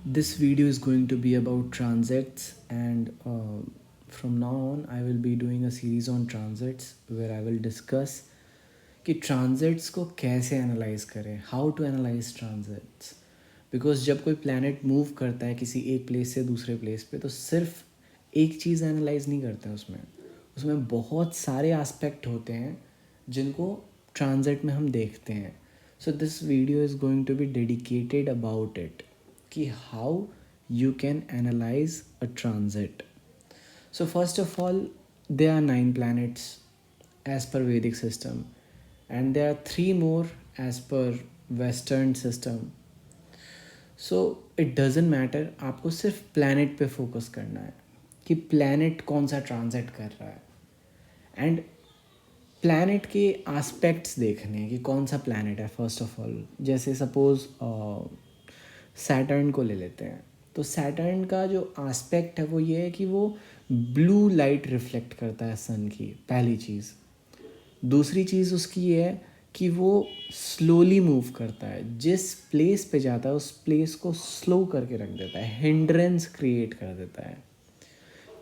This video is going to be about transits, and from now on, I will be doing a series on transits where I will discuss कि transits को कैसे analyse करें, how to analyse transits. Because जब कोई planet move करता है किसी एक प्लेस से दूसरे प्लेस पे, तो सिर्फ एक चीज़ एनालाइज नहीं करते हैं। उसमें उसमें बहुत सारे एस्पेक्ट होते हैं जिनको ट्रांजिट में हम देखते हैं। So this video is going to be dedicated about it कि how you can analyze a transit. So first of all, there are 9 planets as per Vedic system, and there are 3 more as per Western system. So it doesn't matter, आपको सिर्फ planet पे focus करना है कि planet कौन सा transit कर रहा है, and planet के aspects देखने हैं कि कौन सा planet है। first of all, जैसे suppose सैटर्न को ले लेते हैं, तो सैटर्न का जो एस्पेक्ट है वो ये है कि वो ब्लू लाइट रिफ्लेक्ट करता है सन की, पहली चीज़। दूसरी चीज़ उसकी ये है कि वो स्लोली मूव करता है, जिस प्लेस पे जाता है उस प्लेस को स्लो करके रख देता है, हिंड्रेंस क्रिएट कर देता है।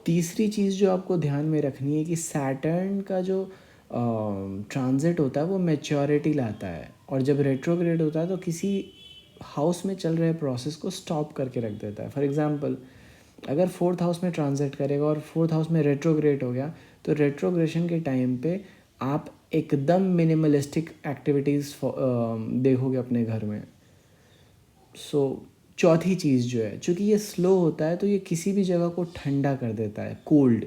तीसरी चीज़ जो आपको ध्यान में रखनी है कि सैटर्न का जो ट्रांजिट होता है वो मैच्योरिटी लाता है, और जब रेट्रोग्रेड होता है तो किसी हाउस में चल रहे प्रोसेस को स्टॉप करके रख देता है। फॉर एग्जांपल, अगर फोर्थ हाउस में ट्रांजिट करेगा और फोर्थ हाउस में रेट्रोग्रेड हो गया, तो रेट्रोग्रेशन के टाइम पे आप एकदम मिनिमलिस्टिक एक्टिविटीज़ देखोगे अपने घर में। सो चौथी चीज़ जो है, चूँकि ये स्लो होता है तो ये किसी भी जगह को ठंडा कर देता है, कोल्ड।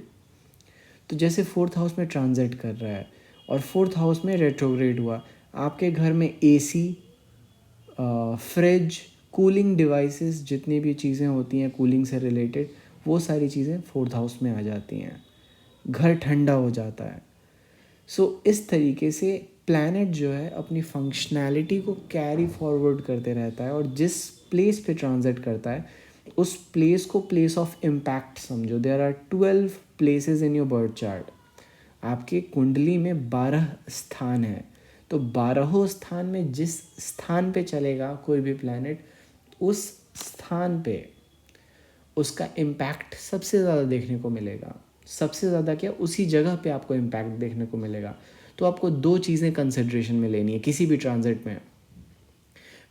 तो जैसे फोर्थ हाउस में ट्रांजिट कर रहा है और फोर्थ हाउस में रेट्रोग्रेड हुआ, आपके घर में एसी, फ्रिज, कूलिंग डिवाइसेस, जितनी भी चीज़ें होती हैं कूलिंग से रिलेटेड, वो सारी चीज़ें फोर्थ हाउस में आ जाती हैं, घर ठंडा हो जाता है। सो इस तरीके से प्लैनेट जो है अपनी फंक्शनैलिटी को कैरी फॉरवर्ड करते रहता है, और जिस प्लेस पे ट्रांजिट करता है उस प्लेस को प्लेस ऑफ इम्पैक्ट समझो। There are 12 places in your birth chart. आपके कुंडली में 12 स्थान हैं, तो 12 स्थान में जिस स्थान पे चलेगा कोई भी प्लैनेट, उस स्थान पे उसका इम्पैक्ट सबसे ज़्यादा देखने को मिलेगा। सबसे ज़्यादा क्या, उसी जगह पे आपको इम्पैक्ट देखने को मिलेगा। तो आपको 2 चीज़ें कंसिड्रेशन में लेनी है किसी भी ट्रांजिट में।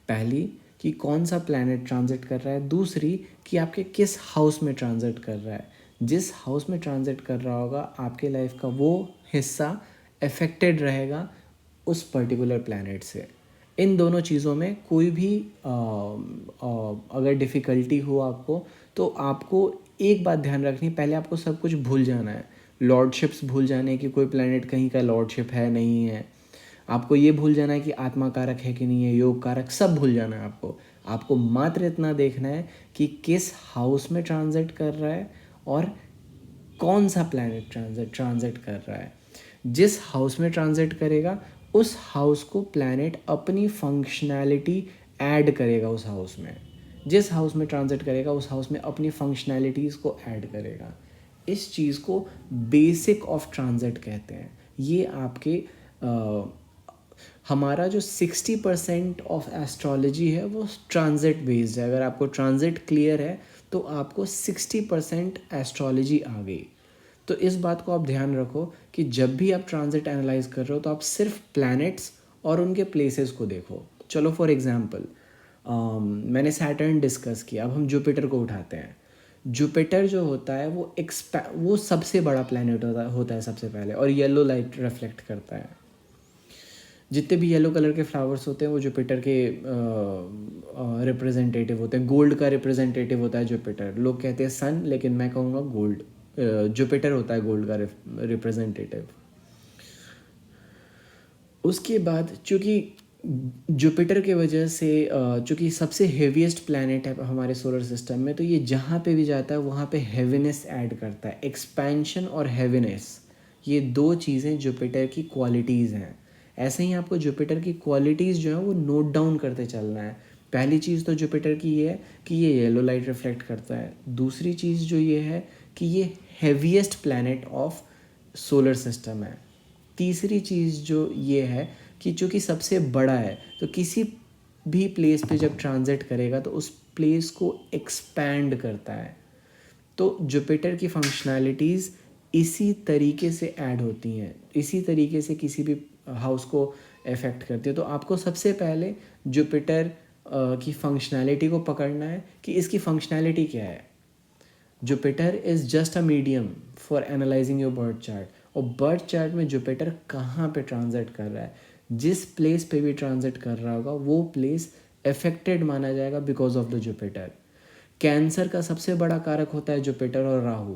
पहली कि कौन सा प्लैनेट ट्रांजिट कर रहा है, दूसरी कि आपके किस हाउस में ट्रांजिट कर रहा है। जिस हाउस में ट्रांजिट कर रहा होगा, आपके लाइफ का वो हिस्सा अफेक्टेड रहेगा उस पर्टिकुलर प्लैनेट से। इन दोनों चीज़ों में कोई भी अगर डिफ़िकल्टी हो आपको, तो आपको एक बात ध्यान रखनी, पहले आपको सब कुछ भूल जाना है। लॉर्डशिप्स भूल जाने कि कोई प्लैनेट कहीं का लॉर्डशिप है नहीं है। आपको ये भूल जाना है कि आत्मा कारक है कि नहीं है, योग कारक, सब भूल जाना है आपको। आपको मात्र इतना देखना है कि किस हाउस में ट्रांजिट कर रहा है और कौन सा प्लैनेट ट्रांजिट कर रहा है। जिस हाउस में ट्रांजिट करेगा उस हाउस को प्लैनेट अपनी फंक्शनैलिटी ऐड करेगा उस हाउस में। जिस हाउस में ट्रांजिट करेगा उस हाउस में अपनी फंक्शनैलिटीज़ को ऐड करेगा। इस चीज़ को बेसिक ऑफ ट्रांजिट कहते हैं। ये आपके हमारा जो 60% ऑफ एस्ट्रोलॉजी है वो ट्रांजिट बेस्ड है। अगर आपको ट्रांजिट क्लियर है तो आपको 60% एस्ट्रोलॉजी आ गई। तो इस बात को आप ध्यान रखो कि जब भी आप ट्रांजिट एनालाइज कर रहे हो तो आप सिर्फ प्लैनेट्स और उनके प्लेसेस को देखो। चलो फॉर एग्जांपल, मैंने सैटर्न डिस्कस किया, अब हम जुपिटर को उठाते हैं। जुपिटर जो होता है वो सबसे बड़ा प्लैनेट होता है सबसे पहले, और येलो लाइट रिफ्लेक्ट करता है। जितने भी येलो कलर के फ्लावर्स होते हैं वो जुपिटर के रिप्रेजेंटेटिव होते हैं। गोल्ड का रिप्रेजेंटेटिव होता है जुपिटर। लोग कहते हैं सन, लेकिन मैं कहूँगा गोल्ड, जुपिटर होता है गोल्ड का रिप्रेजेंटेटिव। उसके बाद चूँकि जुपिटर के वजह से चूँकि सबसे हेवीएस्ट प्लैनेट है हमारे सोलर सिस्टम में, तो ये जहाँ पे भी जाता है वहाँ पे हेवीनेस ऐड करता है। एक्सपेंशन और हेवीनेस, ये 2 चीज़ें जुपिटर की क्वालिटीज़ हैं। ऐसे ही आपको जुपिटर की क्वालिटीज़ जो है वो नोट डाउन करते चलना है। पहली चीज़ तो जुपिटर की ये है कि ये येलो लाइट रिफ्लेक्ट करता है। दूसरी चीज़ जो ये है कि ये heaviest planet of solar system है। तीसरी चीज़ जो ये है कि चूँकि सबसे बड़ा है, तो किसी भी प्लेस पे जब ट्रांजिट करेगा तो उस प्लेस को एक्सपैंड करता है। तो जुपिटर की फंक्शनैलिटीज़ इसी तरीके से ऐड होती हैं, इसी तरीके से किसी भी हाउस को अफेक्ट करती है। तो आपको सबसे पहले जुपिटर की फंक्शनैलिटी को पकड़ना है कि इसकी फंक्शनैलिटी क्या है। Jupiter is just a medium for analysing your birth chart. और बर्थ चार्ट में जुपिटर कहाँ पे ट्रांजिट कर रहा है, जिस प्लेस पे भी ट्रांजिट कर रहा होगा वो प्लेस अफेक्टेड माना जाएगा because of the Jupiter. Cancer का सबसे बड़ा कारक होता है जुपिटर और राहु।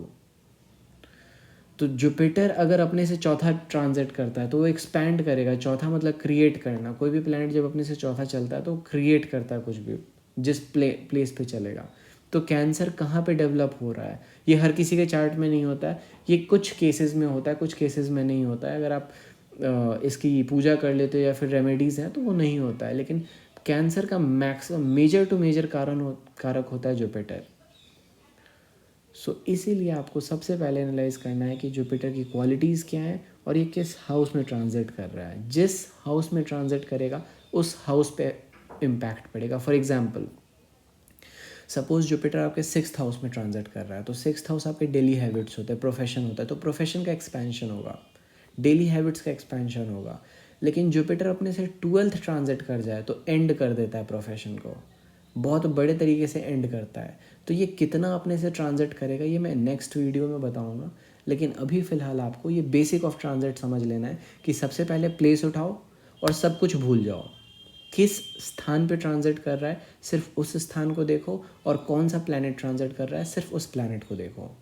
तो जुपिटर अगर अपने से चौथा ट्रांजिट करता है तो वो एक्सपैंड करेगा। चौथा मतलब क्रिएट करना। कोई भी प्लैनेट जब अपने से चौथा चलता है तो क्रिएट करता है कुछ भी, जिस प्लेस पे चलेगा। तो कैंसर कहाँ पे डेवलप हो रहा है, ये हर किसी के चार्ट में नहीं होता है, ये कुछ केसेस में होता है, कुछ केसेस में नहीं होता है। अगर आप इसकी पूजा कर लेते हो या फिर रेमेडीज़ हैं तो वो नहीं होता है। लेकिन कैंसर का मैक्सिमम मेजर टू मेजर कारक होता है जुपिटर। इसीलिए आपको सबसे पहले एनालाइज करना है कि जुपिटर की क्वालिटीज़ क्या हैं और ये किस हाउस में ट्रांजिट कर रहा है। जिस हाउस में ट्रांजिट करेगा उस हाउस पे इम्पैक्ट पड़ेगा। फॉर एग्जांपल, सपोज जुपिटर आपके 6th हाउस में ट्रांजिट कर रहा है, तो 6th हाउस आपके डेली हैबिट्स होते हैं, प्रोफेशन होता है, तो प्रोफेशन का एक्सपेंशन होगा, डेली हैबिट्स का एक्सपेंशन होगा। लेकिन जुपिटर अपने से 12th ट्रांजिट कर जाए तो एंड कर देता है प्रोफेशन को, बहुत बड़े तरीके से एंड करता है। तो ये कितना अपने से ट्रांजिट करेगा ये मैं नेक्स्ट वीडियो में बताऊंगा। लेकिन अभी फ़िलहाल आपको ये बेसिक ऑफ ट्रांजिट समझ लेना है कि सबसे पहले प्लेस उठाओ और सब कुछ भूल जाओ। किस स्थान पे ट्रांजिट कर रहा है सिर्फ उस स्थान को देखो, और कौन सा प्लैनेट ट्रांजिट कर रहा है सिर्फ उस प्लैनेट को देखो।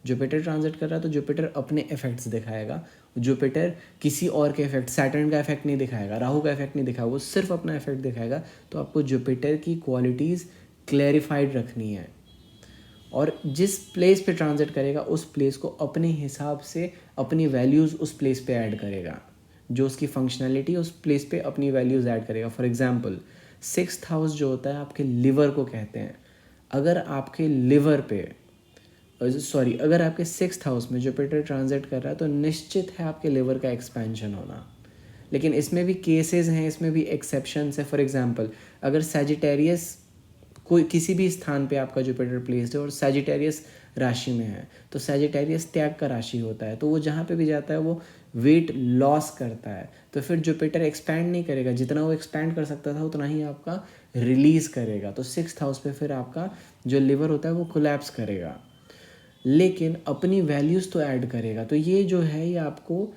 जुपिटर ट्रांजिट कर रहा है तो जुपिटर अपने इफेक्ट्स दिखाएगा। जुपिटर किसी और के इफेक्ट, सैटर्न का इफेक्ट नहीं दिखाएगा, राहु का इफेक्ट नहीं दिखाएगा, वो सिर्फ अपना इफेक्ट दिखाएगा। तो आपको जुपिटर की क्वालिटीज़ क्लैरिफाइड रखनी है और जिस प्लेस पे ट्रांजिट करेगा उस प्लेस को अपने हिसाब से अपनी वैल्यूज़ उस प्लेस पे ऐड करेगा। जो उसकी फंक्शनैलिटी उस प्लेस पे अपनी वैल्यूज़ ऐड करेगा। फॉर एग्जांपल, 6th हाउस जो होता है आपके लिवर को कहते हैं। अगर आपके लिवर पे अगर आपके 6th हाउस में जुपिटर ट्रांजिट कर रहा है तो निश्चित है आपके लिवर का एक्सपेंशन होना। लेकिन इसमें भी केसेस हैं, इसमें भी एक्सेप्शंस है। फॉर एग्जांपल, अगर सैजिटेरियस कोई किसी भी स्थान पे आपका जुपिटर प्लेस्ड है और सैजिटेरियस राशि में है, तो सैजिटेरियस त्याग का राशि होता है, तो वो जहाँ पे भी जाता है वो वेट लॉस करता है। तो फिर जुपिटर एक्सपैंड नहीं करेगा, जितना वो एक्सपैंड कर सकता था उतना ही आपका रिलीज़ करेगा। तो 6th हाउस पे फिर आपका जो लिवर होता है वो कोलैप्स करेगा, लेकिन अपनी वैल्यूज़ तो ऐड करेगा। तो ये जो है ये आपको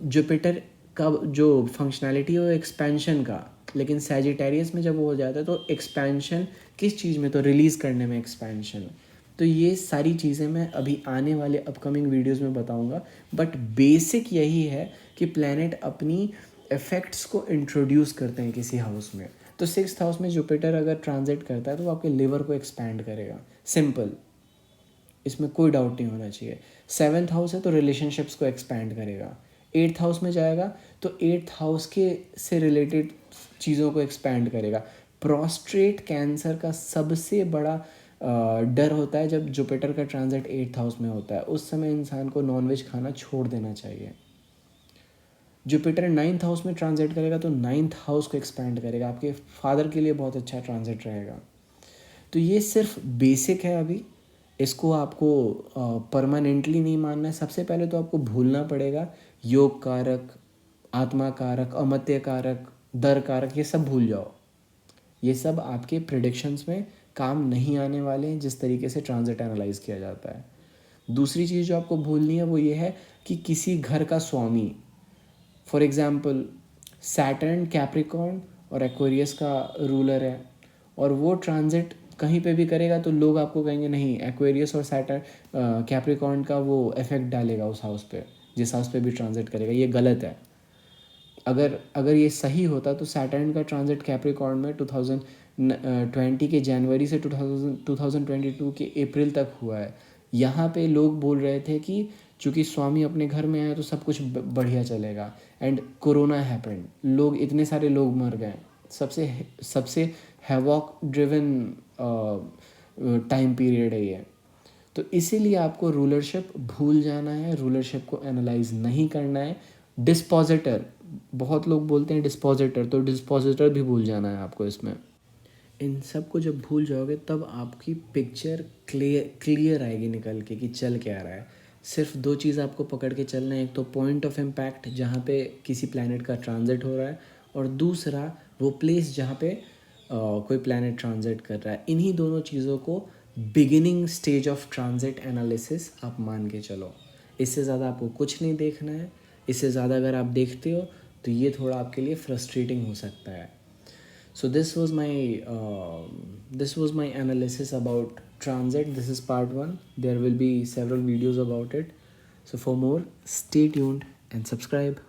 जुपिटर का जो फंक्शनैलिटी है वो एक्सपेंशन का, लेकिन सैजिटेरियस में जब वो हो जाता है तो एक्सपेंशन किस चीज़ में, तो रिलीज़ करने में एक्सपेंशन। तो ये सारी चीज़ें मैं अभी आने वाले अपकमिंग वीडियोस में बताऊंगा, बट बेसिक यही है कि प्लैनेट अपनी इफ़ेक्ट्स को इंट्रोड्यूस करते हैं किसी हाउस में। तो 6th हाउस में जुपिटर अगर ट्रांजिट करता है तो वो आपके लिवर को एक्सपैंड करेगा, सिंपल, इसमें कोई डाउट नहीं होना चाहिए। 7th हाउस है तो रिलेशनशिप्स को एक्सपैंड करेगा। 8th हाउस में जाएगा तो 8th हाउस के से रिलेटेड चीज़ों को एक्सपैंड करेगा। प्रोस्टेट कैंसर का सबसे बड़ा डर होता है जब जुपिटर का ट्रांजिट 8th हाउस में होता है। उस समय इंसान को नॉनवेज खाना छोड़ देना चाहिए। जुपिटर 9th हाउस में ट्रांजिट करेगा तो 9th हाउस को एक्सपैंड करेगा, आपके फादर के लिए बहुत अच्छा ट्रांजिट रहेगा। तो ये सिर्फ बेसिक है, अभी इसको आपको परमानेंटली नहीं मानना है। सबसे पहले तो आपको भूलना पड़ेगा योग कारक, आत्मा कारक, अमत्य कारक, दर कारक, ये सब भूल जाओ। ये सब आपके प्रिडिक्शंस में काम नहीं आने वाले हैं जिस तरीके से ट्रांजिट एनालाइज किया जाता है। दूसरी चीज़ जो आपको भूलनी है वो ये है कि किसी घर का स्वामी, फॉर एग्जाम्पल सैटर्न कैप्रिकॉर्न और एक्वेरियस का रूलर है, और वो ट्रांजिट कहीं पे भी करेगा तो लोग आपको कहेंगे नहीं, एक्वेरियस और सैटर्न कैप्रिकॉर्न का वो इफेक्ट डालेगा उस हाउस पे, जिस हाउस पे भी ट्रांजिट करेगा। ये गलत है। अगर ये सही होता तो सैटर्न का ट्रांजिट कैप्रिकॉर्न में 2020 के जनवरी से 2022 के अप्रैल तक हुआ है। यहाँ पे लोग बोल रहे थे कि चूँकि स्वामी अपने घर में आए तो सब कुछ बढ़िया चलेगा, एंड कोरोना हैपेंड, लोग इतने सारे लोग मर गए। सबसे सबसे हैवॉक ड्रिवन टाइम पीरियड है ये। तो इसीलिए आपको रूलरशिप भूल जाना है, रूलरशिप को एनालाइज नहीं करना है। डिस्पोजिटर, बहुत लोग बोलते हैं डिस्पोजिटर, तो डिस्पोजिटर भी भूल जाना है आपको इसमें। इन सब को जब भूल जाओगे तब आपकी पिक्चर क्लियर आएगी निकल के कि चल क्या रहा है। सिर्फ दो चीज़ आपको पकड़ के चलना है, एक तो पॉइंट ऑफ इम्पैक्ट जहाँ पे किसी प्लैनेट का ट्रांजिट हो रहा है, और दूसरा वो प्लेस जहाँ पे कोई प्लैनेट ट्रांजिट कर रहा है। इन्हीं दोनों चीज़ों को beginning stage of transit analysis आप मान के चलो। इससे ज़्यादा आपको कुछ नहीं देखना है। इससे ज़्यादा अगर आप देखते हो तो ये थोड़ा आपके लिए फ्रस्ट्रेटिंग हो सकता है। So this was my analysis about transit. This is part 1. There will be several videos about it. So for more, stay tuned and subscribe.